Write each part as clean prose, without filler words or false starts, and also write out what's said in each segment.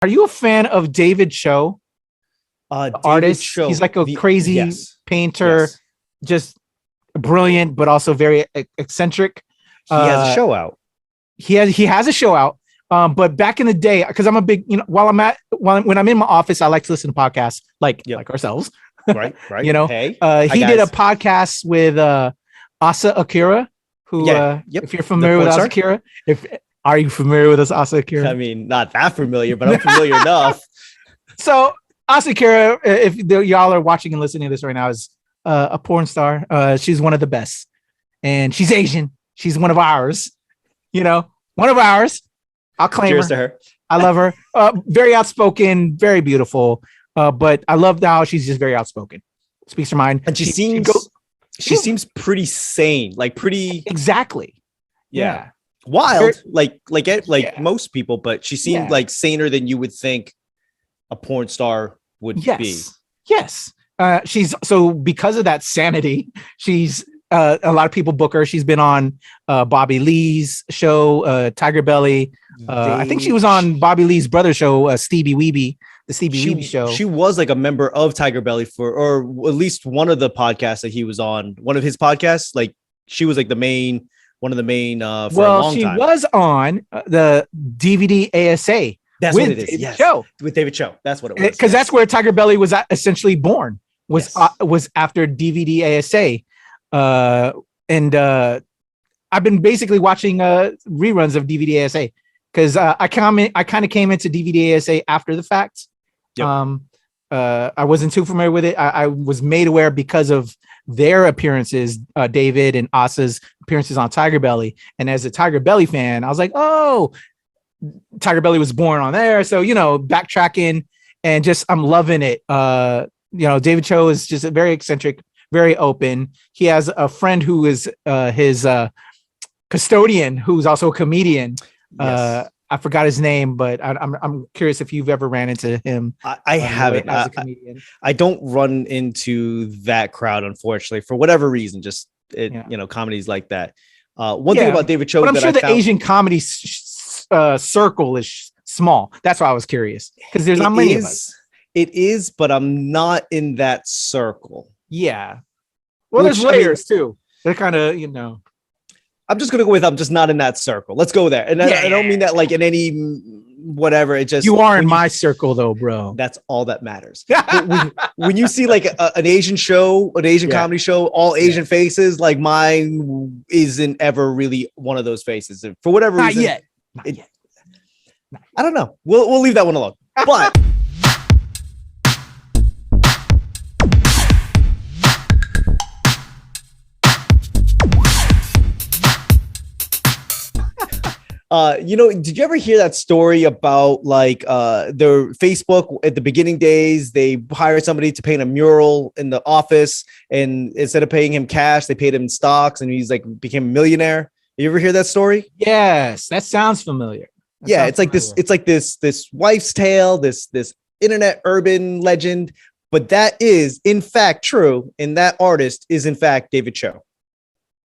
Are you a fan of David Cho, the David artist? Cho, He's like a crazy yes, painter, yes. just brilliant, but also very eccentric. He has a Uh, show out. he has a show out. But back in the day, because I'm a big, when I'm in my office, I like to listen to podcasts Yep. like ourselves. Right, right. Hey, hi He did a guys. podcast with Asa Akira, who Yeah, yep. if you're The familiar with porn Asa star. Akira, if are you familiar with Asa Akira? I mean, not that familiar, but I'm familiar enough. So Asa Akira, if y'all are watching and listening to this right now, is a porn star. She's one of the best, and she's Asian. She's one of ours. One of ours. I'll claim Cheers her. to her. I love her. Very outspoken, very beautiful. But I love how she's just very outspoken. Speaks her mind. And she seems pretty sane, like pretty exactly. yeah. Wild, Very, like most people, but she seemed like saner than you would think a porn star would be. Yes. She's so because of that sanity, she's a lot of people book her. She's been on Bobby Lee's show, Tiger Belly. I think she was on Bobby Lee's brother show, Stevie Weeby, the Stevie Weeby show. She was like a member of Tiger Belly or at least one of the podcasts that he was on. One of his podcasts, like she was like one of the main for a long time. She was on the DVD ASA. That's what it is. Yes. Show. With David Cho. That's what it was. Because that's where Tiger Belly was essentially born. Was after DVD ASA. And I've been basically watching reruns of DVD ASA because I kind of came into DVD ASA after the fact. Yep. I wasn't too familiar with it. I was made aware because of their appearances, David and Asa's appearances on Tiger Belly. And as a Tiger Belly fan, I was like, oh, Tiger Belly was born on there. So, backtracking and just I'm loving it. David Cho is just a very eccentric, very open. He has a friend who is his custodian, who's also a comedian. Yes. I forgot his name, but I'm curious if you've ever ran into him. I haven't. As a comedian. I don't run into that crowd, unfortunately, for whatever reason. Just comedies like that. One thing about David Cho, but I'm sure the Asian comedy circle is small. That's why I was curious because there's not many of us. It is, but I'm not in that circle. Yeah. Well, there's layers too. They're kind of, I'm just going to go with, I'm just not in that circle. Let's go there. And I don't mean that like in any, whatever. It just, you are in my circle though, bro. That's all that matters. when you see like an Asian show, an Asian comedy show, all Asian faces, like mine isn't ever really one of those faces. And for whatever reason. Not yet. I don't know. We'll leave that one alone. But did you ever hear that story about like their Facebook at the beginning days? They hired somebody to paint a mural in the office, and instead of paying him cash, they paid him in stocks, and he's like became a millionaire. You ever hear that story? Yes, that sounds familiar. It's like this wife's tale, this internet urban legend, but that is in fact true, and that artist is in fact David Cho.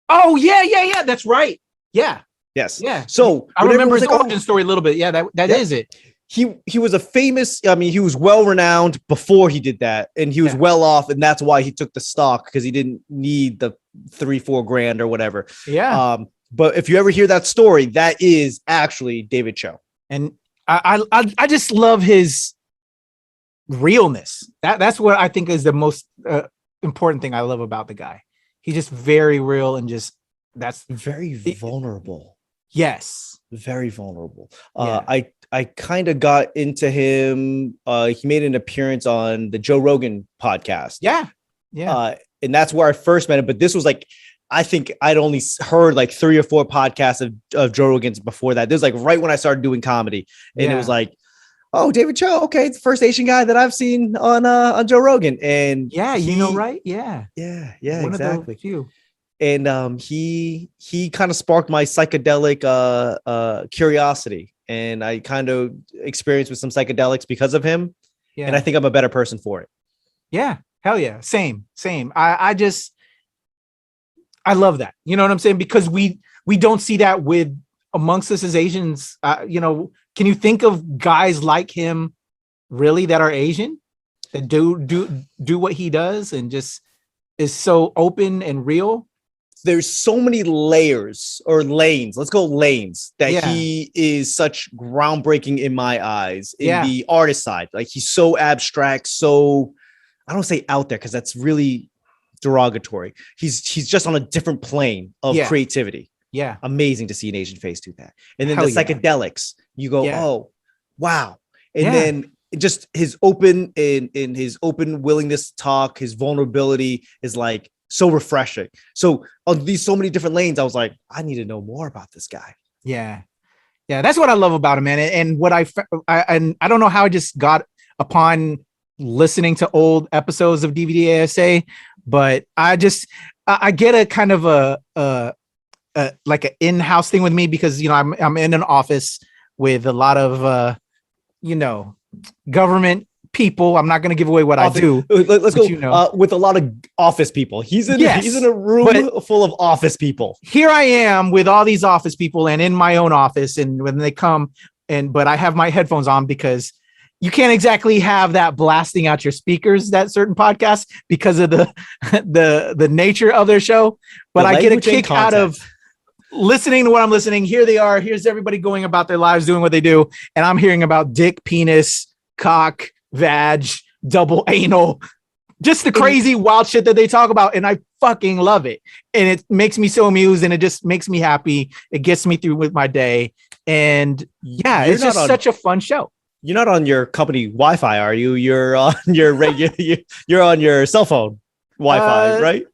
Oh yeah, that's right. Yeah. Yes. Yeah. So I remember his origin story a little bit. Yeah, that is it. He was a famous, he was well renowned before he did that, and he was well off, and that's why he took the stock, because he didn't need the $3-4 grand or whatever. Yeah. But if you ever hear that story, that is actually David Cho. And I just love his realness. That's what I think is the most important thing I love about the guy. He's just very real and just that's very vulnerable. Yes. Very vulnerable. I kind of got into him. He made an appearance on the Joe Rogan podcast. Yeah. And that's where I first met him. But this was like, I think I'd only heard like 3 or 4 podcasts of Joe Rogan's before that. This was like right when I started doing comedy. And it was like, oh, David Cho. Okay. It's the first Asian guy that I've seen on Joe Rogan. And right. Yeah. One exactly. Of the few. And he kind of sparked my psychedelic curiosity, and I kind of experienced with some psychedelics because of him. Yeah. And I think I'm a better person for it. Yeah. Hell yeah. Same. I love that. You know what I'm saying? Because we don't see that with amongst us as Asians, can you think of guys like him really that are Asian that do what he does and just is so open and real? There's so many layers or lanes. Let's go lanes that Yeah. he is such groundbreaking in my eyes in Yeah. the artist side. Like he's so abstract, so I don't say out there because that's really derogatory. He's just on a different plane of Yeah. creativity. Yeah. Amazing to see an Asian face do that. And then Hell the yeah. psychedelics, you go, Yeah. oh, wow. And Yeah. then just his open in his open willingness to talk, his vulnerability is like so refreshing. So on these so many different lanes, I was like, I need to know more about this guy. Yeah. Yeah. That's what I love about him, man. And what I don't know how I just got upon listening to old episodes of DVD ASA, but I get a kind of a like an in-house thing with me because, I'm in an office with a lot of, government people. I'm not going to give away what I do. Let's go with a lot of office people. He's in a room full of office people. Here I am with all these office people and in my own office. And when they come but I have my headphones on because you can't exactly have that blasting out your speakers, that certain podcast, because of the nature of their show. But I get a kick out of listening to what I'm listening. Here they are. Here's everybody going about their lives, doing what they do. And I'm hearing about dick, penis, cock, vag, double anal, just the crazy wild shit that they talk about. And I fucking love it. And it makes me so amused and it just makes me happy. It gets me through with my day. And yeah, it's just such a fun show. You're not on your company Wi-Fi, are you? You're on your regular, you're on your cell phone Wi-Fi, right?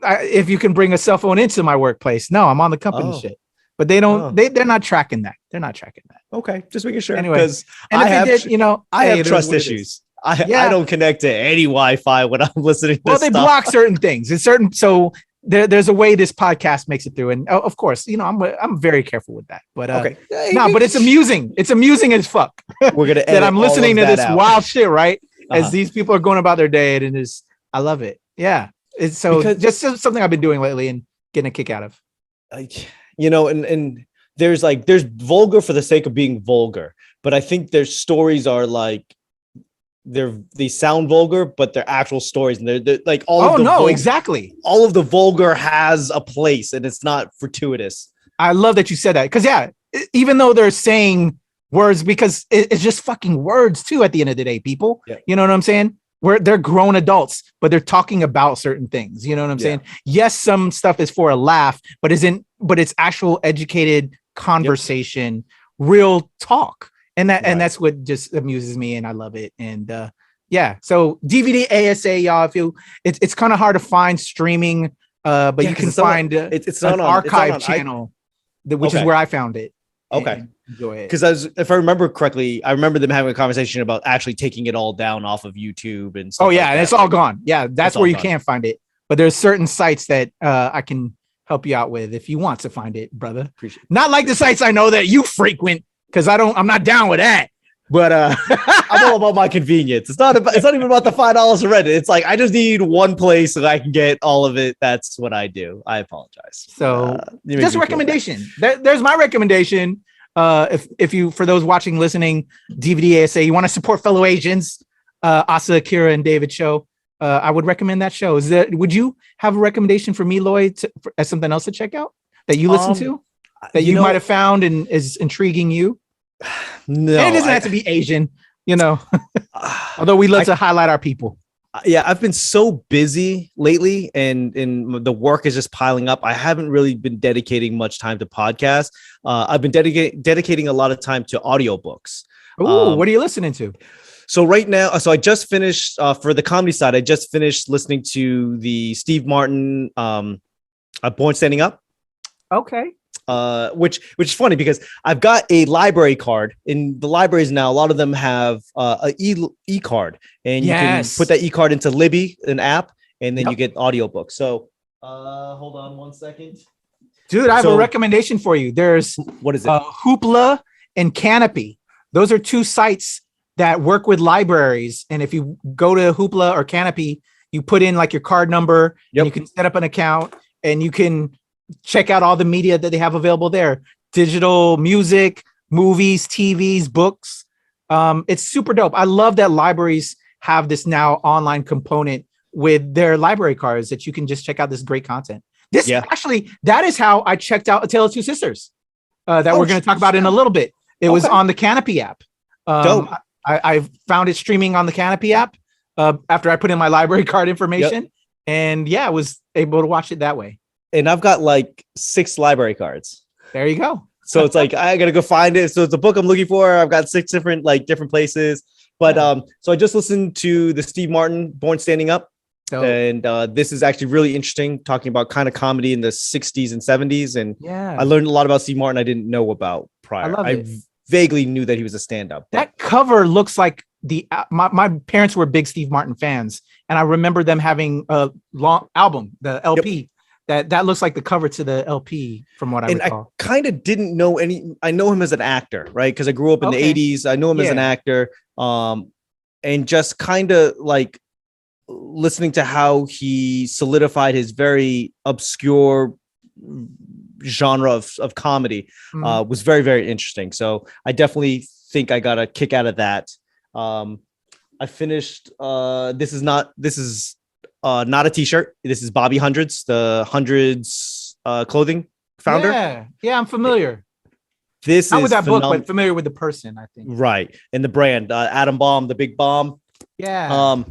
If you can bring a cell phone into my workplace. No, I'm on the company shit. But they don't, they're not tracking that. They're not tracking that. Okay. Just making sure. Anyway, because I have trust issues. I don't connect to any Wi-Fi when I'm listening to they block certain things. It's certain. So there's a way this podcast makes it through. And of course, I'm very careful with that, but but it's amusing. It's amusing as fuck. We're going to that I'm listening to this wild shit, right? As these people are going about their day and I love it. Yeah. It's just something I've been doing lately and getting a kick out of. And there's vulgar for the sake of being vulgar, but I think their stories are like, they sound vulgar, but they're actual stories, and they're like exactly. All of the vulgar has a place, and it's not fortuitous. I love that you said that because even though they're saying words, because it's just fucking words too. At the end of the day, people, you know what I'm saying? They're grown adults, but they're talking about certain things. You know what I'm saying? Yes, some stuff is for a laugh, but it's actual educated conversation, real talk. And that's what just amuses me, and I love it. And so DVD ASA, y'all. It's kind of hard to find streaming, but you can find it's an archive channel, which is where I found it. Okay, enjoy it. Because if I remember correctly, I remember them having a conversation about actually taking it all down off of YouTube and stuff. And it's all gone. Yeah, that's where you can't find it. But there's certain sites that I can help you out with if you want to find it, brother. Appreciate it. Not like the sites I know that you frequent. Because I'm not down with that. But I'm all about my convenience. It's not even about the $5 for Reddit. It's like I just need one place so I can get all of it. That's what I do. I apologize. So just a recommendation. There's my recommendation. If you, for those watching, listening, DVD ASA, you want to support fellow Asians, Asa, Akira, and David show. I would recommend that show. Would you have a recommendation for me, Lloyd, as something else to check out that you listen to that you might have found and is intriguing you? No, and it doesn't have to be Asian, although we love to highlight our people. Yeah, I've been so busy lately and the work is just piling up. I haven't really been dedicating much time to podcasts. I've been dedicating a lot of time to audiobooks. Ooh, what are you listening to? So right now, I just finished for the comedy side. I just finished listening to the Steve Martin Born Standing Up. Okay. Which is funny because I've got a library card. In the libraries now, a lot of them have a e-card, and you can put that e-card into Libby, an app, and then you get audiobooks. So hold on one second. Dude, I have a recommendation for you. There's what is it? Hoopla and Canopy. Those are two sites that work with libraries. And if you go to Hoopla or Canopy, you put in like your card number, and you can set up an account, and you can check out all the media that they have available there. digital music, movies, TVs, books. It's super dope. I love that libraries have this now online component with their library cards that you can just check out this great content. This actually, that is how I checked out A Tale of Two Sisters that we're going to talk about in a little bit. It was on the Canopy app. Dope. I found it streaming on the Canopy app after I put in my library card information. And I was able to watch it that way. And I've got like 6 library cards. There you go. So it's like, I got to go find it. So it's a book I'm looking for. I've got 6 different places. But so I just listened to the Steve Martin Born Standing Up. Dope. And this is actually really interesting, talking about kind of comedy in the 60s and 70s. And I learned a lot about Steve Martin I didn't know about prior. I vaguely knew that he was a stand-up. That cover looks like my parents were big Steve Martin fans, and I remember them having a long album, the LP. That looks like the cover to the LP from what I recall. I kind of didn't know I know him as an actor, right? Because I grew up in the 80s. I know him as an actor. And just kind of like listening to how he solidified his very obscure genre of comedy was very, very interesting. So I definitely think I got a kick out of that. I finished this is not a t-shirt. This is Bobby Hundreds, the Hundreds clothing founder. Yeah, I'm familiar. This not is with that book, but familiar with the person, I think. Right. And the brand, Atom Bomb, the Big Bomb. Yeah.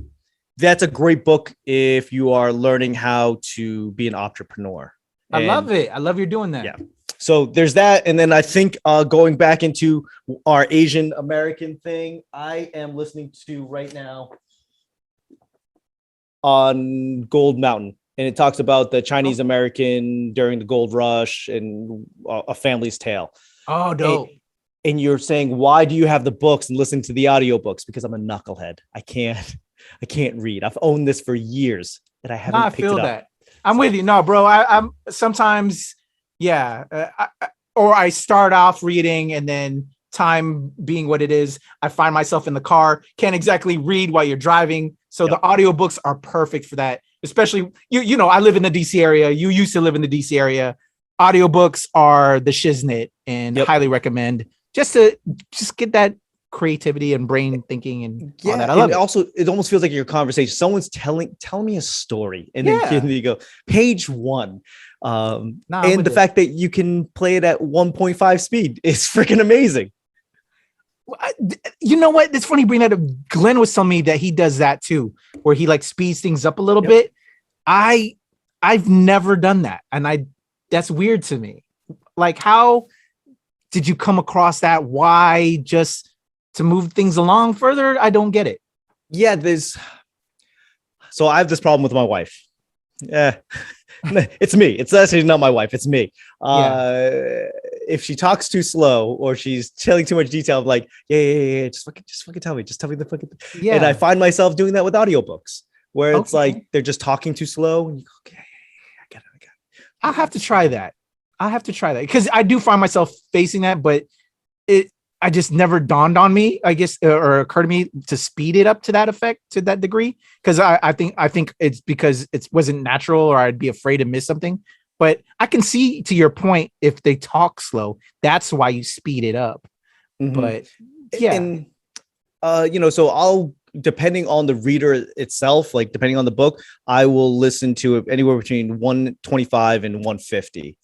That's a great book if you are learning how to be an entrepreneur. I love it. I love you're doing that. Yeah. So there's that. And then I think going back into our Asian American thing, I am listening to right now on Gold Mountain. And it talks about the Chinese American during the gold rush and a family's tale. Oh, dope. And you're saying, why do you have the books and listen to the audiobooks? Because I'm a knucklehead. I can't read. I've owned this for years and I haven't picked it up. That. I'm with you. No, bro. I'm sometimes, or I start off reading and then time being what it is, I find myself in the car, can't exactly read while you're driving. So the audiobooks are perfect for that. Especially, you know, I live in the DC area. You used to live in the DC area. Audiobooks are the shiznit and highly recommend just to get that creativity and brain thinking and all that. I love it. Also, it almost feels like your conversation. Someone's telling me a story, and then you go page 1. And the fact that you can play it at 1.5 speed is freaking amazing. You know what? It's funny bringing that up. Glenn was telling me that he does that too, where he like speeds things up a little bit. I've never done that, and that's weird to me. Like, how did you come across that? Why just to move things along further? I don't get it. Yeah, so I have this problem with my wife. Yeah, it's me. It's actually not my wife. It's me. If she talks too slow or she's telling too much detail, I'm like, just fucking tell me. Just tell me the fucking. Yeah. And I find myself doing that with audiobooks, where it's like they're just talking too slow, and you go, I get it. I'll have to try that. Because I do find myself facing that, but I just never dawned on me, I guess, or occurred to me to speed it up to that effect, to that degree. Because I think it's because it wasn't natural, or I'd be afraid to miss something. But I can see, to your point, if they talk slow, that's why you speed it up. Mm-hmm. But so I'll, depending on the reader itself, like depending on the book, I will listen to it anywhere between 125 and 150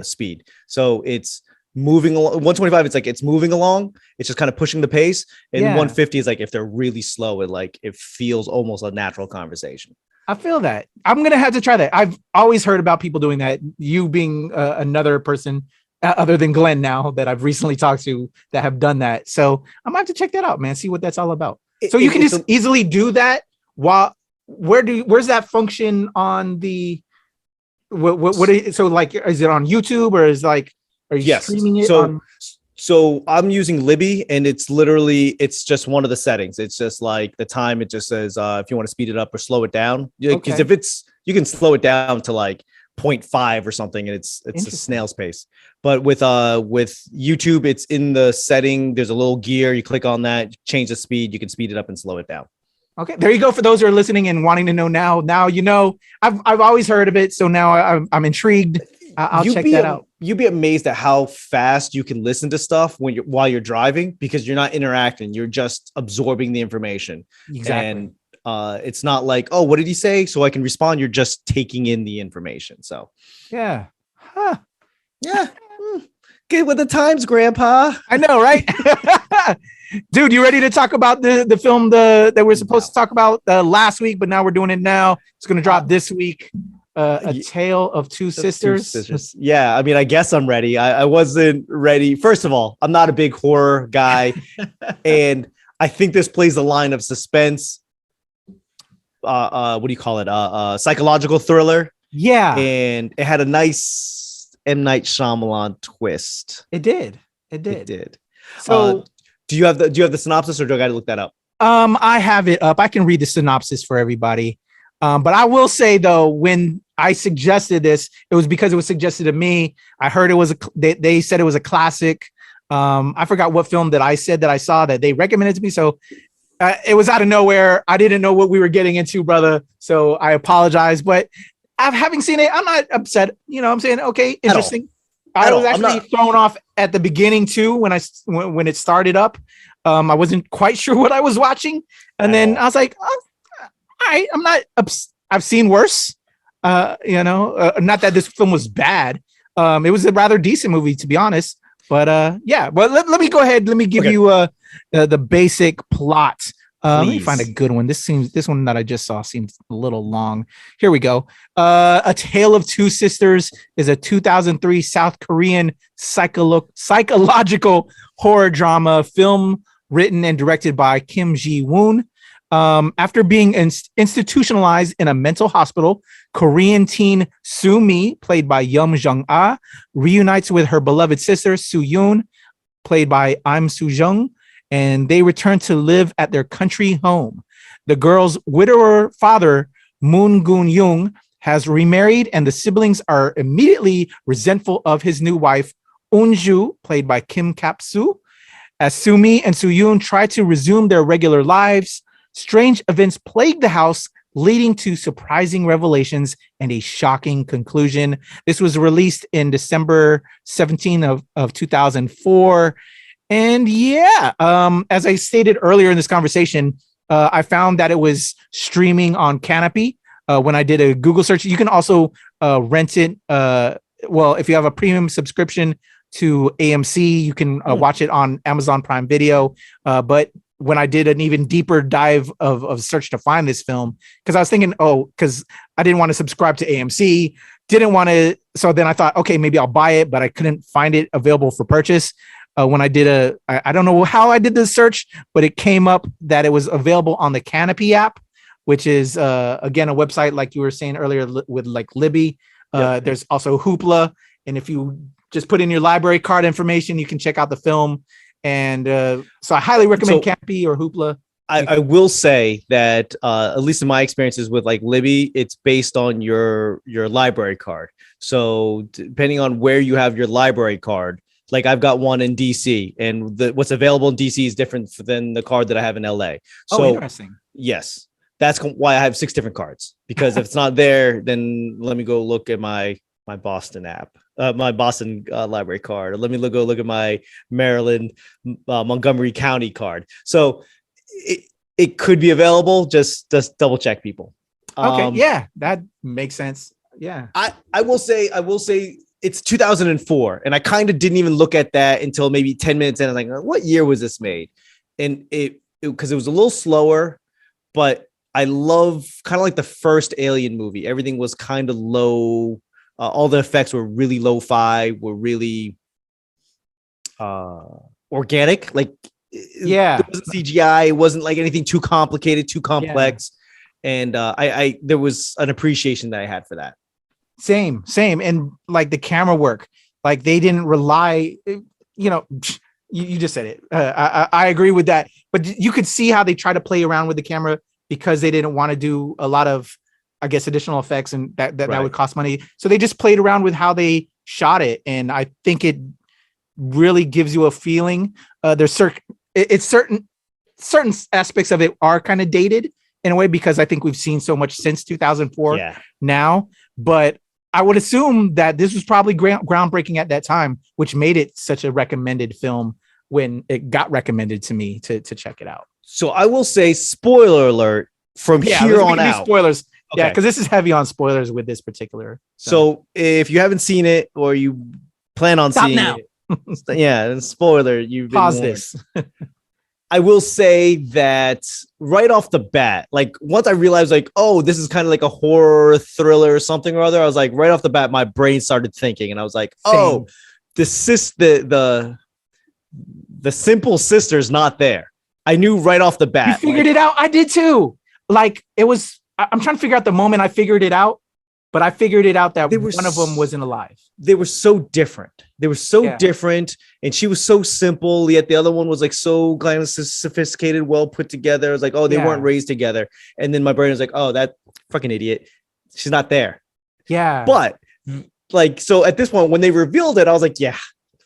speed. So it's moving along. 125, it's like it's moving along. It's just kind of pushing the pace. And 150 is like if they're really slow, it feels almost a natural conversation. I feel that. I'm going to have to try that. I've always heard about people doing that. You being another person other than Glenn now that I've recently talked to that have done that. So I'm going to have to check that out, man. See what that's all about. So you can just easily do that. Where's that function on the, so like, is it on YouTube or are you streaming it? So I'm using Libby, and it's just one of the settings. It's just like the time. It just says if you want to speed it up or slow it down. Because if you can slow it down to like 0.5 or something, and it's a snail's pace. But with YouTube, it's in the setting. There's a little gear. You click on that, change the speed. You can speed it up and slow it down. Okay, there you go. For those who are listening and wanting to know now you know. I've always heard of it, so now I'm intrigued. I'll check that out. You'd be amazed at how fast you can listen to stuff while you're driving, because you're not interacting, you're just absorbing the information. Exactly. And it's not like, oh, what did he say, so I can respond. You're just taking in the information. So yeah. Huh. Yeah. Get with the times, Grandpa. I know, right? Dude, you ready to talk about the film that we're supposed to talk about last week, but now we're doing it now? It's going to drop this week. A Tale of Two Sisters. Yeah, I mean, I guess I'm ready. I wasn't ready. First of all, I'm not a big horror guy, and I think this plays the line of suspense. What do you call it? Psychological thriller. Yeah, and it had a nice M. Night Shyamalan twist. It did. So, do you have the synopsis, or do I got to look that up? I have it up. I can read the synopsis for everybody. But I will say though, when I suggested this, it was because it was suggested to me. I heard it was they said it was a classic. I forgot what film that I said that I saw that they recommended to me. So it was out of nowhere. I didn't know what we were getting into, brother. So I apologize. But having seen it, I'm not upset. You know, I'm saying, okay, interesting. I was actually thrown off at the beginning too when it started up. I wasn't quite sure what I was watching, and then I was like, oh, I'm not. I've seen worse. Not that this film was bad. It was a rather decent movie, to be honest. But yeah. But let me go ahead. Let me give you the basic plot. Let me find a good one. This one that I just saw seems a little long. Here we go. A Tale of Two Sisters is a 2003 South Korean psychological horror drama film written and directed by Kim Ji-woon. After being institutionalized in a mental hospital, Korean teen Soo-mi, played by Yum Jung-ah, reunites with her beloved sister Soo-yoon, played by Im Soo-jung, and they return to live at their country home. The girl's widower father, Moon Gun-young, has remarried, and the siblings are immediately resentful of his new wife, Eun-ju, played by Kim Kap-soo. As Soo-mi and Soo-yoon try to resume their regular lives, strange events plague the house, leading to surprising revelations and a shocking conclusion. This was released in December 17 of 2004. And yeah, as I stated earlier in this conversation, I found that it was streaming on Canopy. When I did a Google search, you can also rent it. If you have a premium subscription to AMC, you can watch it on Amazon Prime Video. But when I did an even deeper dive of search to find this film, because I was thinking, because I didn't want to subscribe to AMC, didn't want to. So then I thought, okay, maybe I'll buy it, but I couldn't find it available for purchase. When I did I don't know how I did the search, but it came up that it was available on the Canopy app, which is again a website like you were saying earlier with like Libby. There's also Hoopla, and if you just put in your library card information, you can check out the film. And so I highly recommend Canopy or Hoopla. I will say that at least in my experiences with like Libby, it's based on your library card. So depending on where you have your library card, like I've got one in DC, and what's available in DC is different than the card that I have in LA. So interesting. Yes, that's why I have 6 different cards, because if it's not there, then let me go look at my Boston app, my Boston library card. Or let me go look at my Maryland, Montgomery County card. So it could be available. Just double check, people. Okay, yeah, that makes sense. Yeah, I will say it's 2004, and I kind of didn't even look at that until maybe 10 minutes in. I was like, what year was this made? And because it was a little slower, but I love kind of like the first Alien movie. Everything was kind of low. All the effects were really lo-fi, were really organic. Like, it wasn't CGI. It wasn't like anything too complicated, too complex. Yeah. And I there was an appreciation that I had for that. Same. And like the camera work, like they didn't rely, you just said it. I agree with that. But you could see how they try to play around with the camera because they didn't want to do a lot of, I guess, additional effects, and that would cost money. So they just played around with how they shot it. And I think it really gives you a feeling. There's certain aspects of it are kind of dated in a way, because I think we've seen so much since 2004 now, but I would assume that this was probably groundbreaking at that time, which made it such a recommended film when it got recommended to me to check it out. So I will say, spoiler alert, from here on out. Spoilers. Okay. Yeah, because this is heavy on spoilers with this particular. So if you haven't seen it or you plan on seeing now. it, yeah, spoiler, you've been Pause warned. this. I will say that right off the bat, like once I realized like, oh, this is kind of like a horror thriller or something or other, I was like, right off the bat, my brain started thinking and I was like, oh, the simple sister's not there. I knew right off the bat. You figured it out. I did too. Like it was, I'm trying to figure out the moment I figured it out, but I figured it out that one of them wasn't alive. They were so different. They were so different. And she was so simple. Yet the other one was like so kind of sophisticated, well put together. I was like, oh, they weren't raised together. And then my brain was like, oh, that fucking idiot. She's not there. Yeah. But like, so at this point, when they revealed it, I was like, yeah,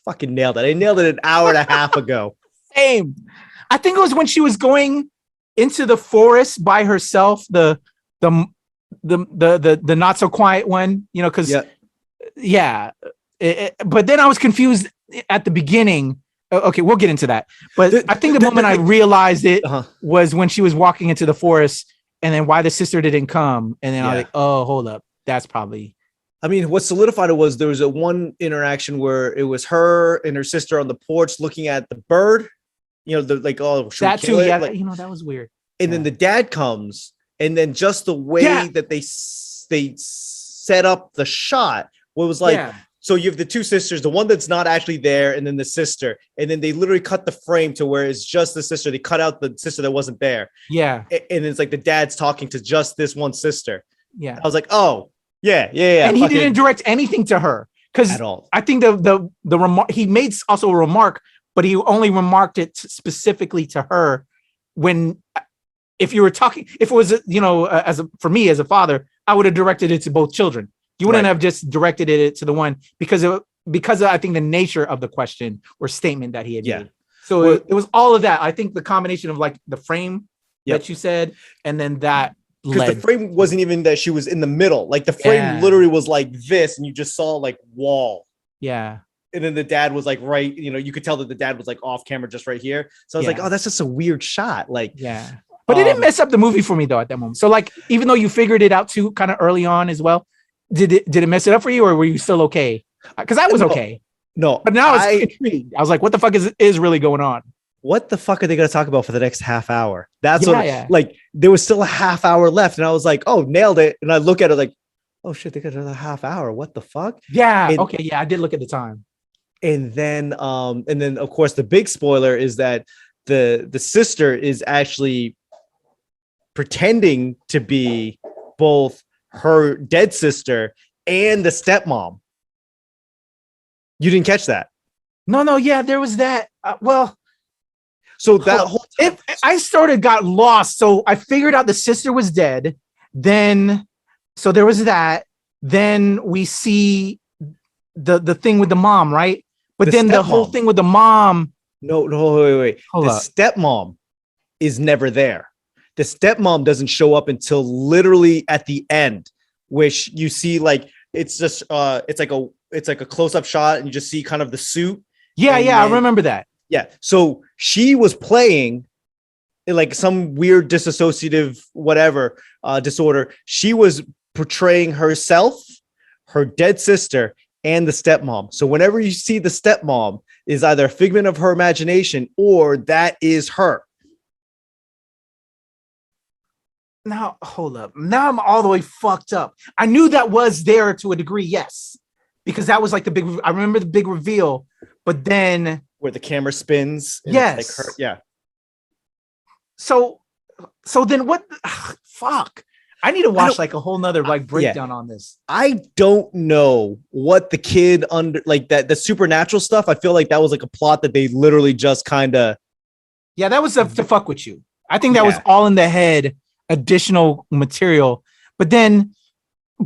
fucking nailed it. I nailed it an hour and a half ago. Same. I think it was when she was going into the forest by herself, the not so quiet one, you know, because but then I was confused at the beginning. Okay, we'll get into that. But I think the moment I realized it was when she was walking into the forest, and then why the sister didn't come, and then I was like, oh, hold up, that's probably. I mean, what solidified it was there was a one interaction where it was her and her sister on the porch looking at the bird. You know, they're like, oh, that too, yeah. Like, you know, that was weird. And then the dad comes, and then just the way that they set up the shot, was like, so you have the two sisters, the one that's not actually there, and then the sister, and then they literally cut the frame to where it's just the sister. They cut out the sister that wasn't there. Yeah, and it's like the dad's talking to just this one sister. Yeah, I was like, oh, yeah. And he didn't direct anything to her because I think the remark he made also a remark. But he only remarked it specifically to her when, if you were talking, if it was, you know, for me as a father, I would have directed it to both children. You wouldn't have just directed it to the one because of I think the nature of the question or statement that he had made. So it was all of that. I think the combination of like the frame that you said, and then that because the frame wasn't even that she was in the middle. Like the frame literally was like this, and you just saw like wall. Yeah. And then the dad was like, right, you know, you could tell that the dad was like off camera just right here. So I was like, oh, that's just a weird shot. Like, but it didn't mess up the movie for me though at that moment. So like, even though you figured it out too kind of early on as well, did it mess it up for you, or were you still okay? Because I was okay. No, but now I was intrigued. I was like, what the fuck is really going on? What the fuck are they going to talk about for the next half hour? That's like, there was still a half hour left. And I was like, oh, nailed it. And I look at it like, oh shit, they got another half hour. What the fuck? Yeah. Okay. Yeah. I did look at the time. And then of course the big spoiler is that the sister is actually pretending to be both her dead sister and the stepmom. You didn't catch that? No. Yeah, there was that. So that whole time, I sort of got lost. So I figured out the sister was dead. Then, so there was that. Then we see the thing with the mom, right? But then the whole thing with the mom. No, wait. The stepmom is never there. The stepmom doesn't show up until literally at the end, which you see like it's just it's like a close-up shot and you just see kind of the suit. Yeah, I remember that. Yeah. So she was playing like some weird disassociative whatever disorder. She was portraying herself, her dead sister, and the stepmom. So whenever you see the stepmom is either a figment of her imagination or that is her. Now, hold up. Now I'm all the way fucked up. I knew that was there to a degree, yes. Because that was like I remember the big reveal, but then where the camera spins. And yes. Like her, yeah. So then what? Fuck. I need to watch like a whole nother like breakdown on this. I don't know what the kid under like that the supernatural stuff. I feel like that was like a plot that they literally just kind of. Yeah, that was to fuck with you. I think that was all in the head, additional material. But then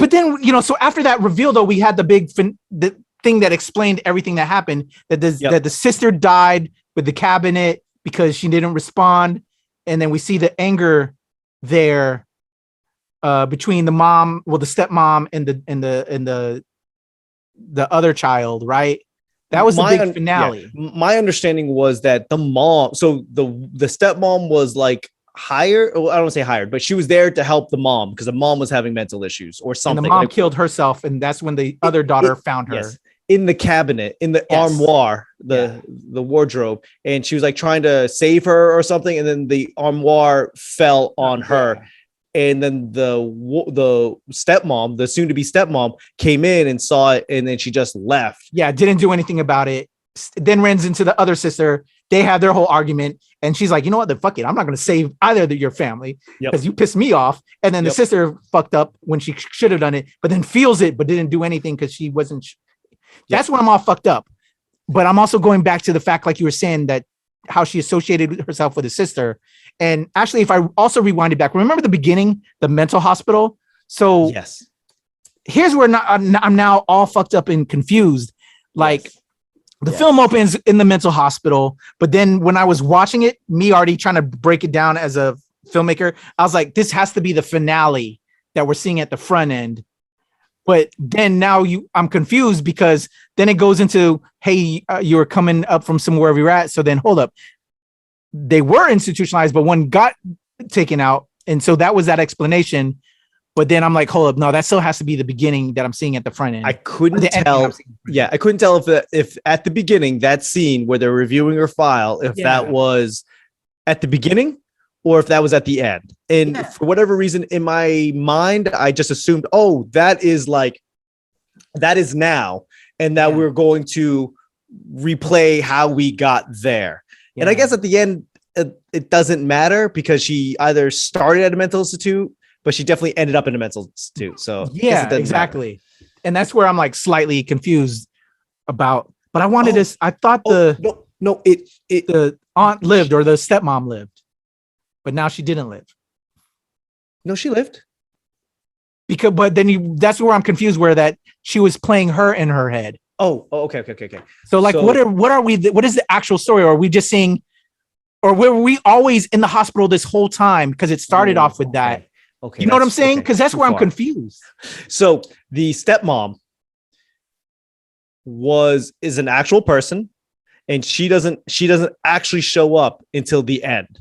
you know, so after that reveal though, we had the thing that explained everything that happened. That the sister died with the cabinet because she didn't respond, and then we see the anger there. between the mom, well, the stepmom and the other child, right? That was the big finale. My understanding was that the mom, so the stepmom was like hired. Well, I don't want to say hired, but she was there to help the mom because the mom was having mental issues or something. And the mom killed herself, and that's when the other daughter found her. Yes, in the cabinet, in the armoire, the wardrobe, and she was like trying to save her or something, and then the armoire fell on her. And then the stepmom, the soon-to-be stepmom, came in and saw it, and then she just left. Yeah, didn't do anything about it. Then runs into the other sister. They have their whole argument, and she's like, "You know what? Then fuck it. I'm not going to save either of your family because you pissed me off." And then the sister fucked up when she should have done it, but then feels it, but didn't do anything because she wasn't. That's when I'm all fucked up. But I'm also going back to the fact, like you were saying, that how she associated herself with his sister. And actually, if I also rewind it back, remember the beginning, the mental hospital? So here's where I'm now all fucked up and confused. Like the film opens in the mental hospital, but then when I was watching it, me already trying to break it down as a filmmaker, I was like, this has to be the finale that we're seeing at the front end. But then now I'm confused because then it goes into, hey, you were coming up from somewhere we were at. So then hold up. They were institutionalized, but one got taken out. And so that was that explanation. But then I'm like, hold up. No, that still has to be the beginning that I'm seeing at the front end. I couldn't tell. Yeah. I couldn't tell if at the beginning, that scene where they're reviewing her file, if that was at the beginning or if that was at the end. And for whatever reason in my mind, I just assumed, oh, that is now. And that we're going to replay how we got there. And I guess at the end, it doesn't matter because she either started at a mental institute, but she definitely ended up in a mental institute. So exactly. Matter. And that's where I'm like slightly confused about. But I wanted this. I thought the aunt lived or the stepmom lived, but now she didn't live. No, she lived. But then that's where I'm confused. Where that she was playing her in her head. Oh, okay. So like, what is the actual story? Or are we just seeing, or were we always in the hospital this whole time? Because it started off with that. Okay. You know what I'm saying? Because that's where I'm confused. So the stepmom is an actual person, and she doesn't actually show up until the end.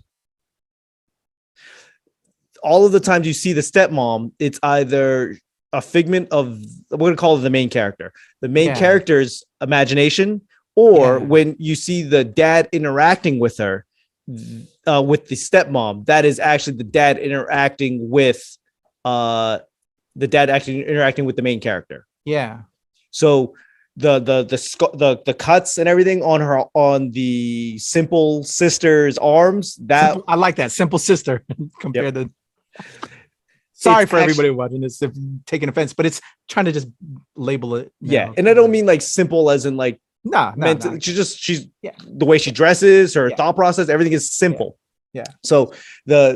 All of the times you see the stepmom, it's either a figment of, we're going to call it the main character, the main character's imagination, or when you see the dad interacting with her, with the stepmom, that is actually the dad interacting with the main character. Yeah. So the cuts and everything on the simple sister's arms, I like that simple sister compared to. Sorry for everybody watching this if taking offense, but it's trying to just label it. And I don't mean like simple as in like she's the way she dresses, her thought process, everything is simple. Yeah. So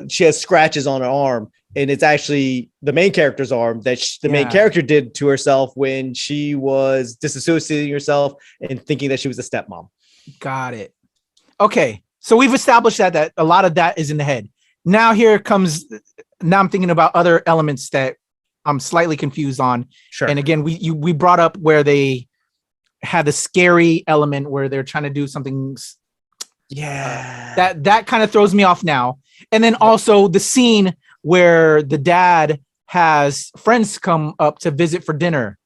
she has scratches on her arm, and it's actually the main character's arm that the main character did to herself when she was disassociating herself and thinking that she was a stepmom. Got it. Okay, so we've established that a lot of that is in the head. Now now I'm thinking about other elements that I'm slightly confused on. Sure. And again, we brought up where they had the scary element where they're trying to do something. That kind of throws me off now. And then also the scene where the dad has friends come up to visit for dinner.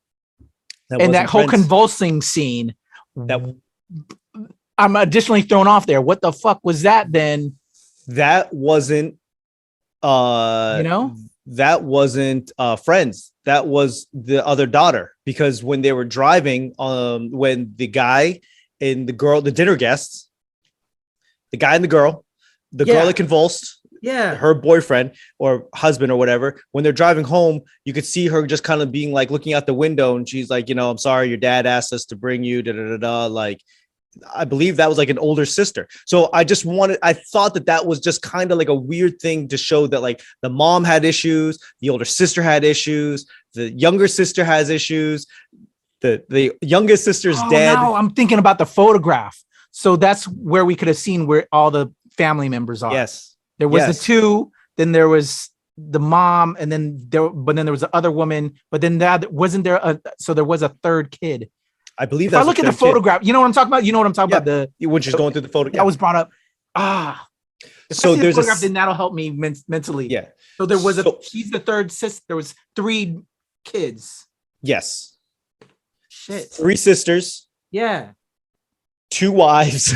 That whole convulsing scene. I'm additionally thrown off there. What the fuck was that then? That wasn't that wasn't friends. That was the other daughter, because when they were driving, when the guy and the girl, the dinner guests, the guy and the girl that convulsed, her boyfriend or husband or whatever, when they're driving home, you could see her just kind of being like looking out the window, and she's like, I'm sorry, your dad asked us to bring you, like, I believe that was like an older sister. So I thought that was just kind of like a weird thing to show that like the mom had issues, the older sister had issues, the younger sister has issues, the youngest sister's dead. Now I'm thinking about the photograph. So that's where we could have seen where all the family members are. Yes. There was the two, then there was the mom, and then there was the other woman, but then that wasn't there. So there was a third kid. I believe If that's I look the at the third kid. photograph, you know what I'm talking about. You know what I'm talking Yeah. about. When she's going through the photo. That was brought up. If So I see the there's a photograph, then that'll help me mentally. yeah. So there was she's the third sister. There was 3 kids. Yes. Shit. 3 sisters. Yeah. 2 wives.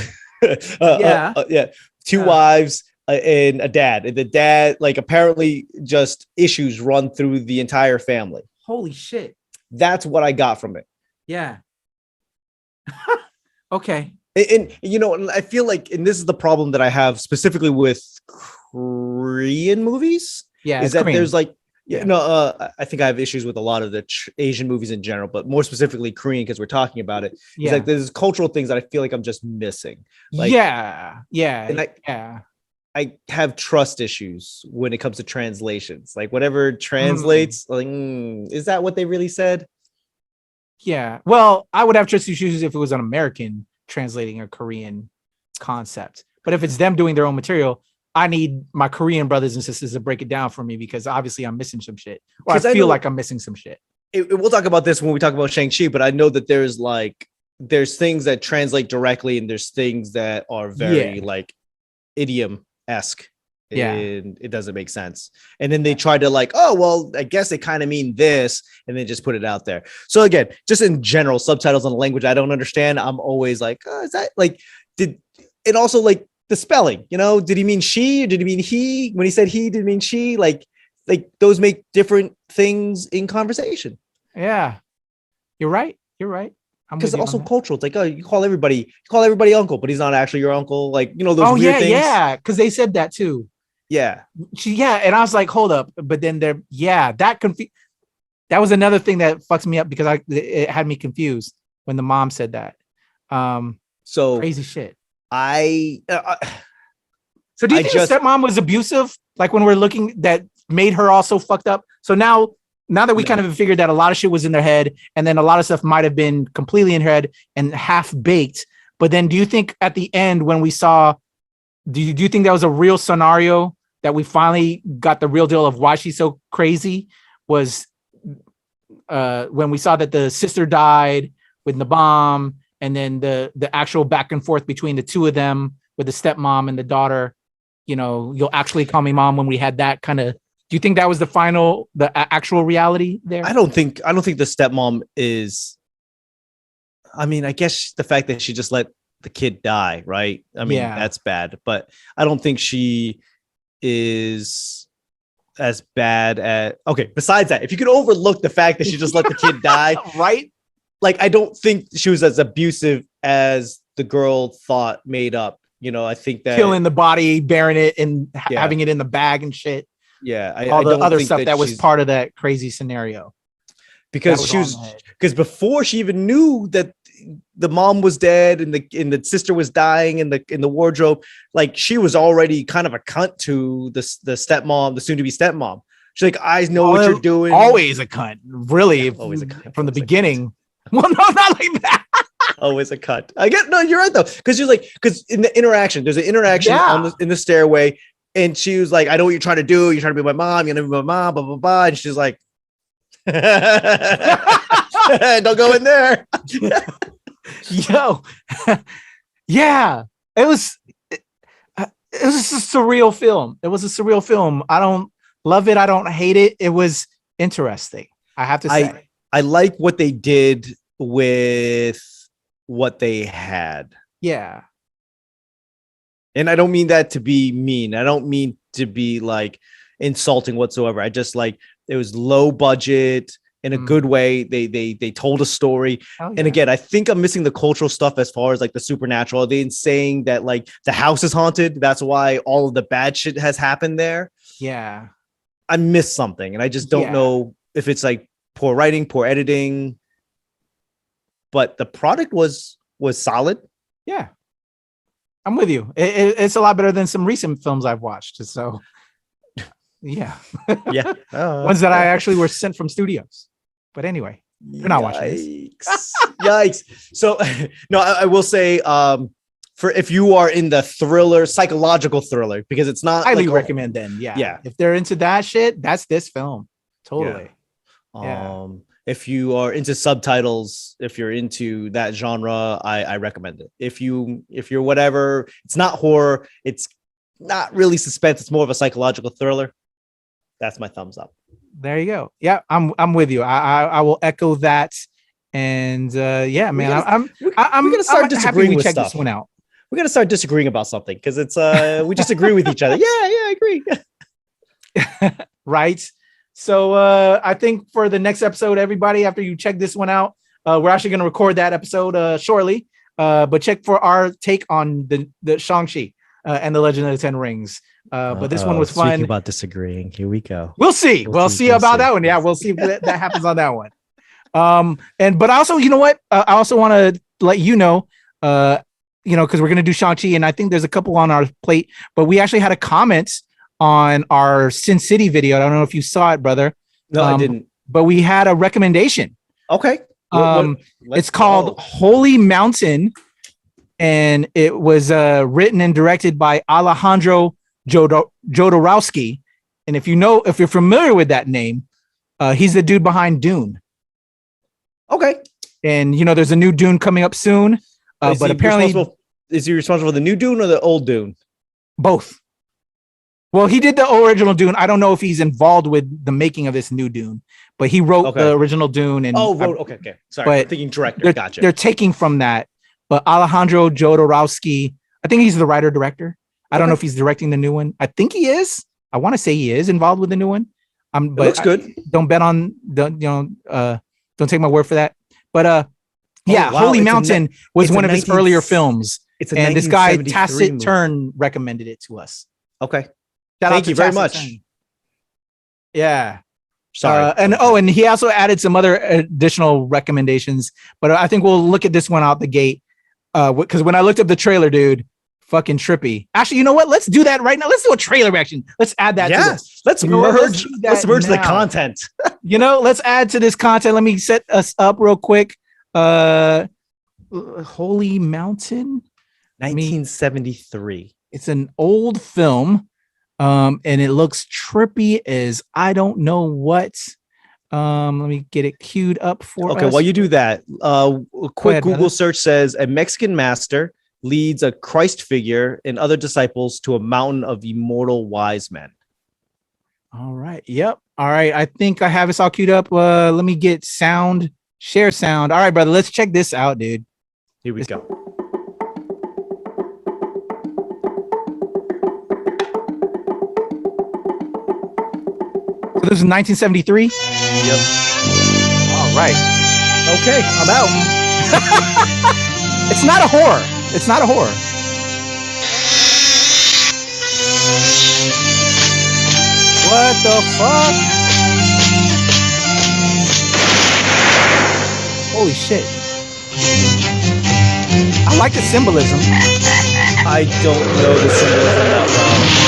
Yeah. 2 wives and a dad. And the dad, like, apparently just issues run through the entire family. Holy shit. That's what I got from it. Yeah. Okay. And you know, I feel like, and this is the problem that I have specifically with Korean movies. Yeah. Is that Korean. there's like, Yeah. I think I have issues with a lot of the Asian movies in general, but more specifically Korean, because we're talking about it. It's Yeah. like there's cultural things that I feel like I'm just missing. Like, yeah. And I have trust issues when it comes to translations. Like whatever translates, like, is that what they really said? Yeah. Well, I would have trust issues if it was an American translating a Korean concept. But if it's them doing their own material, I need my Korean brothers and sisters to break it down for me, because obviously I'm missing some shit. Or I feel like I'm missing some shit. We'll talk about this when we talk about Shang-Chi, but I know that there's things that translate directly and there's things that are very like idiom-esque. Yeah. And it doesn't make sense. And then they try to like, oh, well, I guess they kind of mean this, and then just put it out there. So again, just in general, subtitles on a language I don't understand, I'm always like, oh, is that like, and also like the spelling, you know, did he mean she or did he mean he? When he said he, did he mean she? Like those make different things in conversation. Yeah. You're right. Because also cultural. It's like, oh, you call everybody uncle, but he's not actually your uncle. Like, you know, those weird things. Yeah. Because they said that too. Yeah. And I was like, hold up. But then that was another thing that fucks me up, because it had me confused when the mom said that. So crazy shit. So do you think the stepmom was abusive? Like when we're looking, that made her also fucked up. So now that we kind of figured that a lot of shit was in their head, and then a lot of stuff might have been completely in her head and half baked. But then do you think at the end when we saw, do you think that was a real scenario that we finally got the real deal of why she's so crazy? Was when we saw that the sister died with the bomb, and then the actual back and forth between the two of them with the stepmom and the daughter, you know, you'll actually call me mom, when we had that kind of, do you think that was the actual reality there? I don't think the stepmom is, I mean, I guess the fact that she just let the kid die, right? I mean, that's bad, but I don't think she is as bad at, okay, besides that, if you could overlook the fact that she just let the kid die, right? Like, I don't think she was as abusive as the girl thought made up. You know, I think that killing the body, burying it, and having it in the bag and shit. Yeah. All the other stuff that was part of that crazy scenario. Because before she even knew that the mom was dead and the sister was dying in the wardrobe, like she was already kind of a cunt to the stepmom, the soon to be stepmom. She's like, I know what you're doing. Always a cunt, really. Always a cunt from the beginning. Well, no, not like that. Always a cut. I get, no, you're right though, because in the interaction, there's an interaction in the stairway, and she was like, I know what you're trying to do. You're trying to be my mom. You're gonna be my mom. Blah blah blah. And she's like, don't go in there. Yo, yeah, it was a surreal film. It was a surreal film. I don't love it. I don't hate it. It was interesting, I have to say. I like what they did with what they had. Yeah. And I don't mean that to be mean. I don't mean to be like insulting whatsoever. I just like, it was low budget in a good way. They told a story. Yeah. And again, I think I'm missing the cultural stuff as far as like the supernatural. Are they saying that like the house is haunted? That's why all of the bad shit has happened there. Yeah. I missed something, and I just don't know if it's like poor writing, poor editing, but the product was solid. Yeah. I'm with you. It's a lot better than some recent films I've watched. So yeah. Yeah. Ones that I actually were sent from studios. But anyway, you're not watching this. Yikes. So no, I will say, for if you are in the thriller, psychological thriller, because it's not Highly like recommend then. Yeah. Yeah. If they're into that shit, that's this film. Totally. Yeah. If you are into subtitles, if you're into that genre, I recommend it. If you're whatever, it's not horror, it's not really suspense, it's more of a psychological thriller. That's my thumbs up. There you go. Yeah, I'm with you. I will echo that. And yeah, man, we're gonna start disagreeing we with checked stuff. this one out. We're gonna start disagreeing about something because it's we just agree with each other. Yeah, I agree. Right. So I think for the next episode, everybody, after you check this one out, we're actually going to record that episode shortly. But check for our take on the Shang-Chi and the Legend of the Ten Rings. But this one was fun. Speaking about disagreeing, here we go. We'll see. We'll see about that one. Yeah, we'll see if that happens on that one. But also, you know what? I also want to let you know, because we're going to do Shang-Chi, and I think there's a couple on our plate. But we actually had a comment on our Sin City video. I don't know if you saw it, brother. No, I didn't. But we had a recommendation. Okay. It's called Holy Mountain, and it was written and directed by Alejandro Jodorowsky. And if you're familiar with that name, he's the dude behind Dune. Okay. And there's a new Dune coming up soon. But apparently, is he responsible for the new Dune or the old Dune? Both. Well, he did the original Dune. I don't know if he's involved with the making of this new Dune, but he wrote the original Dune. And okay. Sorry, I'm thinking director. Gotcha. They're taking from that. But Alejandro Jodorowsky, I think he's the writer-director. I don't know if he's directing the new one. I think he is. I want to say he is involved with the new one. But it looks good. Don't bet on don't take my word for that. But Holy Mountain was one of his earlier films. And this guy Tacit Turn recommended it to us. Okay. Thank you very much. Yeah. Sorry. And he also added some other additional recommendations, but I think we'll look at this one out the gate. Because when I looked up the trailer, dude, fucking trippy. Actually, you know what? Let's do that right now. Let's do a trailer reaction. Let's add that. Yeah. To this. Let's merge the content. Let's add to this content. Let me set us up real quick. Holy Mountain, 1973. It's an old film. And it looks trippy as I don't know what. Let me get it queued up for us. Okay, while you do that, a quick Google search says a Mexican master leads a Christ figure and other disciples to a mountain of immortal wise men. All right. Yep. All right. I think I have this all queued up. Let me get sound, share sound. All right, brother. Let's check this out, dude. Here we go. So this is 1973. Yep. All right. Okay, I'm out. It's not a horror. It's not a horror. What the fuck? Holy shit. I like the symbolism. I don't know the symbolism that well.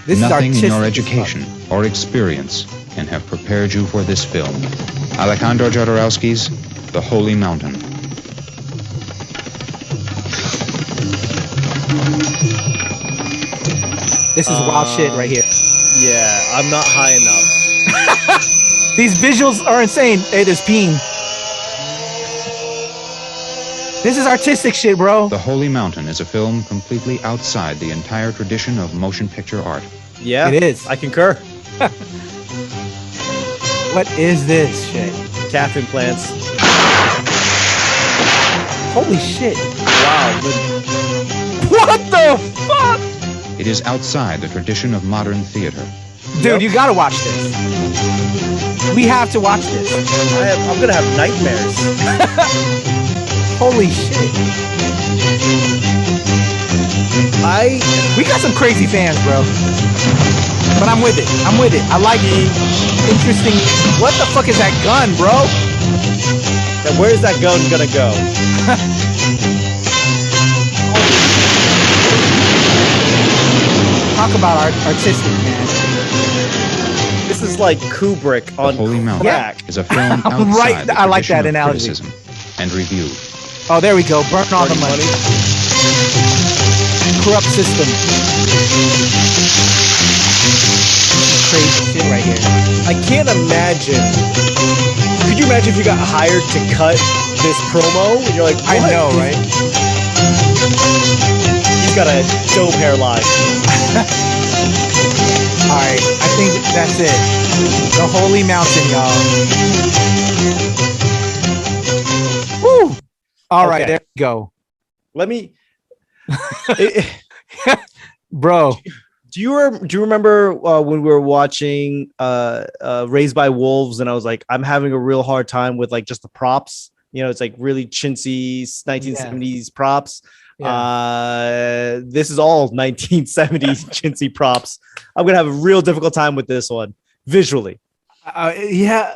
This Nothing is in your education or experience can have prepared you for this film. Alejandro Jodorowsky's The Holy Mountain. This is wild shit right here. Yeah, I'm not high enough. These visuals are insane. Hey, there's peeing. This is artistic shit, bro. The Holy Mountain is a film completely outside the entire tradition of motion picture art. Yeah, it is. I concur. What is this shit? Calf implants. Holy shit. Wow. What the fuck? It is outside the tradition of modern theater. Dude, you gotta watch this. We have to watch this. I'm gonna have nightmares. Holy shit. We got some crazy fans, bro. But I'm with it. I'm with it. I like interesting. What the fuck is that gun, bro? Now, where's that gun gonna go? Talk about artistic, man. this is like Kubrick The on Holy Mountain crack. is a film outside Right, the I like that tradition of analogy. criticism and review. Oh, there we go. Burn all the Burning money. Corrupt system. Crazy shit right here. I can't imagine. Could you imagine if you got hired to cut this promo? And you're like, I what? know, right? He's got a dope hairline. All right, I think that's it. The Holy Mountain, y'all. Woo! All right, Okay. there we go. Let me. Bro. Do you remember when we were watching Raised by Wolves, and I was like, I'm having a real hard time with like just the props. You know, it's like really chintzy 1970s props. Yeah. This is all 1970s chintzy props. I'm gonna have a real difficult time with this one visually. Yeah.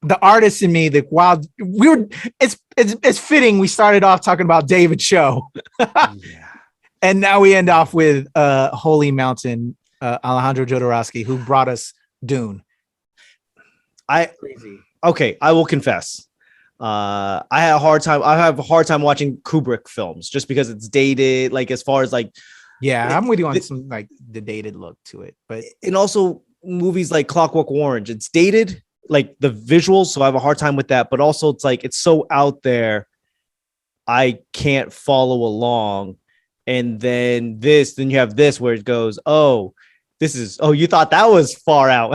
The artist in me, the wild, it's fitting. We started off talking about David Cho. And now we end off with Holy Mountain, Alejandro Jodorowsky, who brought us Dune. Crazy. Okay, I will confess. I have a hard time watching Kubrick films just because it's dated. Like as far as like, yeah, I'm with you on some like the dated look to it, but and also movies like Clockwork Orange, it's dated, like the visuals. So I have a hard time with that. But also, it's like it's so out there, I can't follow along. And then you have this where it goes, you thought that was far out.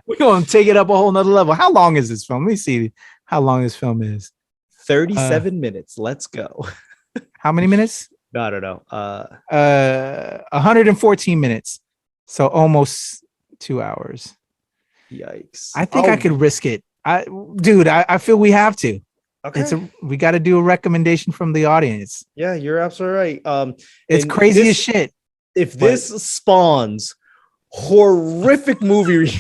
We're going to take it up a whole nother level. How long is this film? Let me see how long this film is. 37 minutes. Let's go. How many minutes? I don't know. 114 minutes. So almost 2 hours. Yikes. I think I could risk it. I feel we have to. Okay. We got to do a recommendation from the audience. Yeah, you're absolutely right. It's crazy as shit. If this spawns horrific movie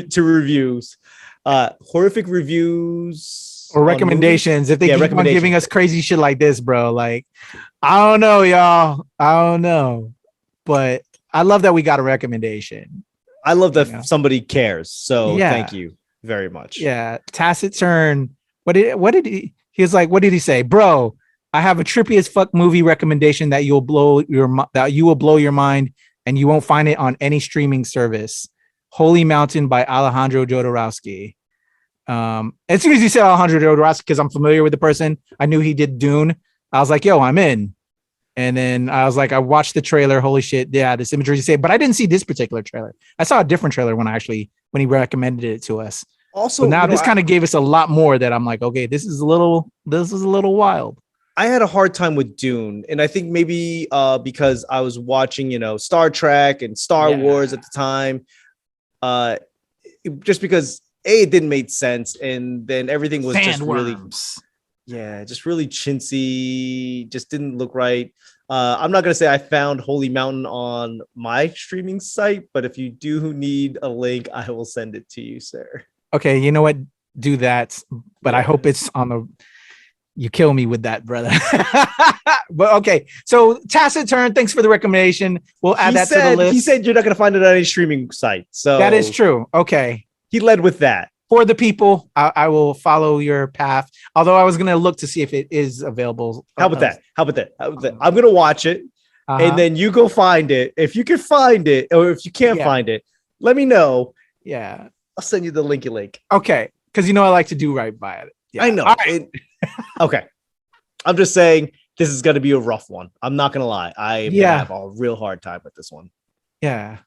to reviews, horrific reviews or recommendations, if they keep on giving us crazy shit like this, bro, like, I don't know, y'all. I don't know. But I love that we got a recommendation. I love that somebody cares. So thank you very much. Yeah. Taciturn. What did he was like, what did he say? Bro, I have a trippy as fuck movie recommendation that you will blow your mind and you won't find it on any streaming service. Holy Mountain by Alejandro Jodorowsky. As soon as you said Alejandro Jodorowsky, because I'm familiar with the person, I knew he did Dune. I was like, yo, I'm in. And then I was like, I watched the trailer. Holy shit. Yeah, this imagery you say, but I didn't see this particular trailer. I saw a different trailer when he recommended it to us. Also, so now this kind of gave us a lot more that I'm like, okay, this is a little wild. I had a hard time with Dune, and I think maybe because I was watching, Star Trek and Star Wars at the time. Just because it didn't make sense, and then everything was Sandworms. just really chintzy, just didn't look right. I'm not gonna say I found Holy Mountain on my streaming site, but if you do need a link, I will send it to you, sir. Okay, you know what? Do that, but I hope it's on the. You kill me with that, brother. But okay, so Taciturn, thanks for the recommendation. We'll add that to the list. He said you're not going to find it on any streaming site, so that is true. Okay, he led with that. For the people, I will follow your path. Although I was going to look to see if it is available. How about that? I'm going to watch it, and then you go find it. If you can find it, or if you can't find it, let me know. Yeah. I'll send you the link. Okay. Because I like to do right by it. Yeah. I know. Right. Okay. I'm just saying this is going to be a rough one. I'm not going to lie. I am going to have a real hard time with this one. Yeah.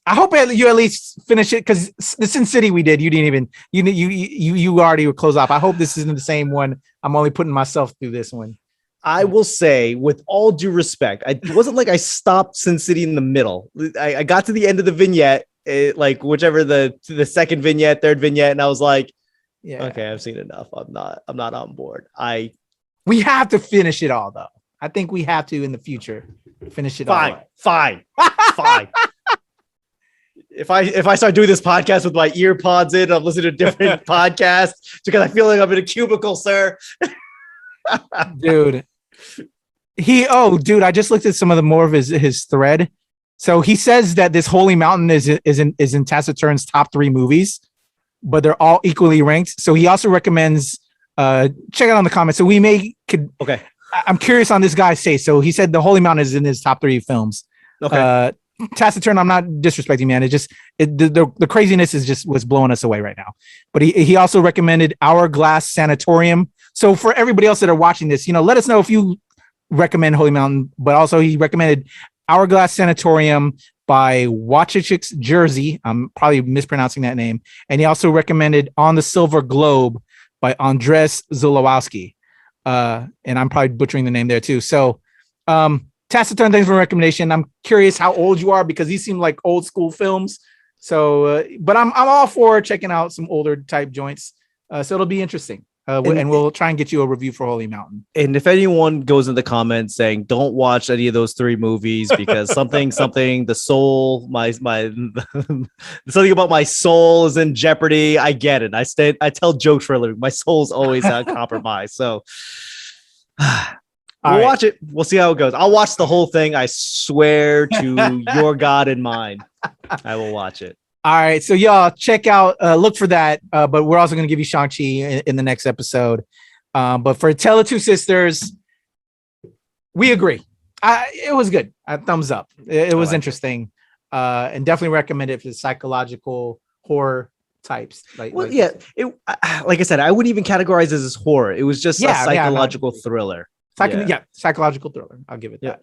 I hope you at least finish it because the Sin City we did, you didn't even, you already were closed off. I hope this isn't the same one. I'm only putting myself through this one. I will say, with all due respect, it wasn't like I stopped Sin City in the middle. I got to the end of the vignette. Like whichever the second vignette, third vignette, and I was like, okay, I've seen enough. I'm not on board. We have to finish it all though. I think we have to in the future finish it all. Fine. If I start doing this podcast with my ear pods in, I'm listening to different podcasts because I feel like I'm in a cubicle, sir. Dude. I just looked at some of the more of his thread. So he says that this Holy Mountain is in Taciturn's top 3 movies, but they're all equally ranked. So he also recommends check it out in the comments. So Okay. I'm curious on this guy's say. So he said the Holy Mountain is in his top 3 films. Okay. Taciturn, I'm not disrespecting, man. The craziness was blowing us away right now. But he also recommended Hourglass Sanatorium. So for everybody else that are watching this, let us know if you recommend Holy Mountain. But also he recommended Hourglass Sanatorium by Wachichik's Jersey. I'm probably mispronouncing that name. And he also recommended On the Silver Globe by Andres Zulawski. And I'm probably butchering the name there too. So Taciturn, thanks for the recommendation. I'm curious how old you are because these seem like old school films. So, but I'm all for checking out some older type joints. So it'll be interesting. And we'll try and get you a review for Holy Mountain. And if anyone goes in the comments saying don't watch any of those 3 movies because something the soul, something about my soul is in jeopardy, I get it. I tell jokes for a living. My soul's always compromised. So we'll watch it. We'll see how it goes. I'll watch the whole thing. I swear to your God and mine, I will watch it. All right, so y'all check out, look for that. But we're also going to give you Shang-Chi in the next episode. But for Tale of Two Sisters, we agree. It was good. Thumbs up. It was interesting, and definitely recommend it for the psychological horror types. Like I said, I wouldn't even categorize it as horror. It was just a psychological thriller. Psychological thriller. I'll give it that.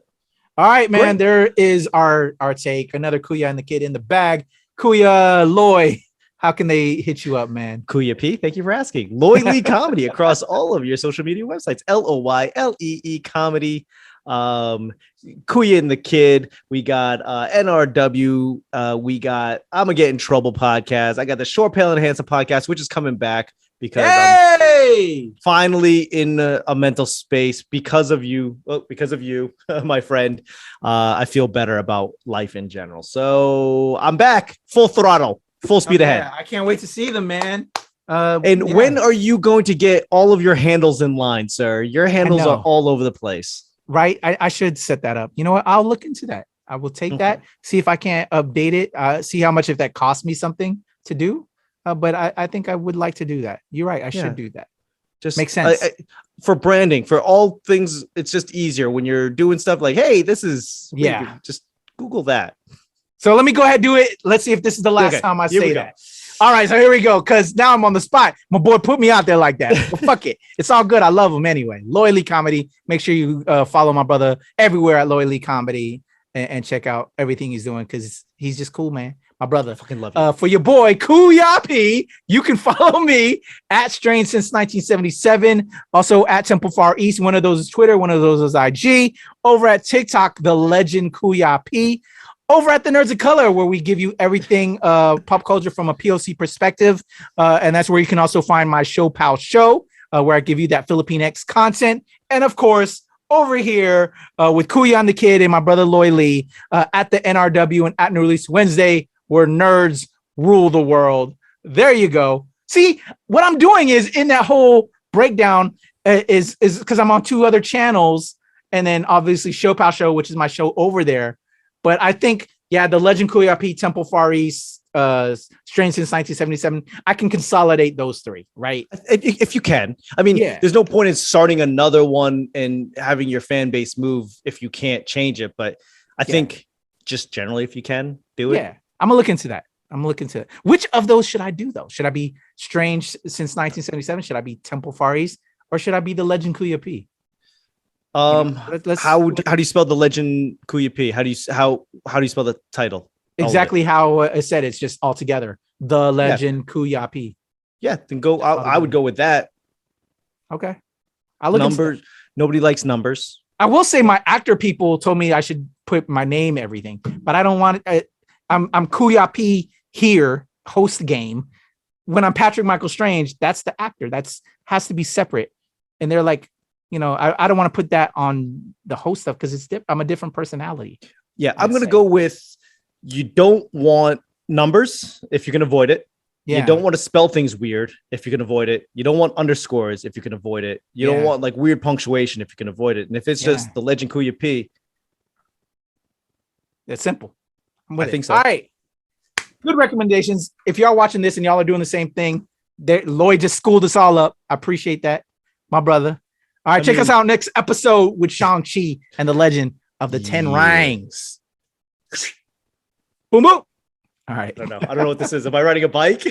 All right, man. Great. There is our take. Another Kuya and the Kid in the bag. Kuya Loy, how can they hit you up, man? Kuya P, thank you for asking. Loy Lee Comedy across all of your social media websites. LOYLEE Comedy. Kuya and the Kid. We got NRW. We got I'm Gonna Get in Trouble podcast. I got the Short Pale and Handsome podcast, which is coming back because I'm finally in a mental space because of you. Well, because of you, my friend. I feel better about life in general. So I'm back, full throttle, full speed ahead. I can't wait to see them, man. When are you going to get all of your handles in line, sir? Your handles are all over the place. Right. I should set that up. You know what? I'll look into that. I will take that, see if I can't update it, see how much if that costs me something to do. But I think I would like to do that. You're right. I should do that. Just makes sense. For branding, for all things, it's just easier when you're doing stuff like, hey, this is just Google that. So let me go ahead and do it. Let's see if this is the last time I say that. All right, so here we go. Because now I'm on the spot. My boy put me out there like that. But fuck it. It's all good. I love him anyway. Loy Lee Comedy. Make sure you follow my brother everywhere at Loy Lee Comedy and check out everything he's doing because he's just cool, man. My brother. Fucking love you. For your boy, Kuya P, you can follow me at Strange Since 1977. Also at Temple Far East. One of those is Twitter. One of those is IG. Over at TikTok, the legend Kuya P. Over at the Nerds of Color, where we give you everything pop culture from a POC perspective. And that's where you can also find my Show Pal Show, where I give you that Philippine X content. And of course, over here with Kuya and the Kid and my brother Loy Lee at the NRW and at New Release Wednesday, where nerds rule the world. There you go. See, what I'm doing is in that whole breakdown is because I'm on 2 other channels. And then obviously Show Pal Show, which is my show over there. But I think, the Legend Kuya P, Temple Far East, Strange Since 1977, I can consolidate those 3, right? If you can. I mean, there's no point in starting another one and having your fan base move if you can't change it. But I think just generally, if you can, do it. Yeah, I'm going to look into that. Which of those should I do, though? Should I be Strange Since 1977? Should I be Temple Far East? Or should I be the Legend Kuya P? How do you spell the Legend Kuya P? How do you spell the title? Exactly how I said. It's just all together. The Legend Kuya P. Yeah, then go. I would go with that. Okay. I look numbers. Nobody likes numbers. I will say my actor people told me I should put my name everything, but I don't want it. I'm Kuya P here, host game. When I'm Patrick Michael Strange, that's the actor. That's has to be separate. And they're like, I don't want to put that on the host stuff because I'm a different personality. Yeah, I'm going to go with you don't want numbers if you can avoid it. Yeah. You don't want to spell things weird if you can avoid it. You don't want underscores if you can avoid it. You don't want like weird punctuation if you can avoid it. And if it's just the Legend Kuya P. It's simple. I think so. All right. Good recommendations. If y'all watching this and y'all are doing the same thing, Lloyd just schooled us all up. I appreciate that, my brother. All right, check us out next episode with Shang-Chi and the Legend of the Ten Rings. Boom, boom. All right. I don't know what this is. Am I riding a bike?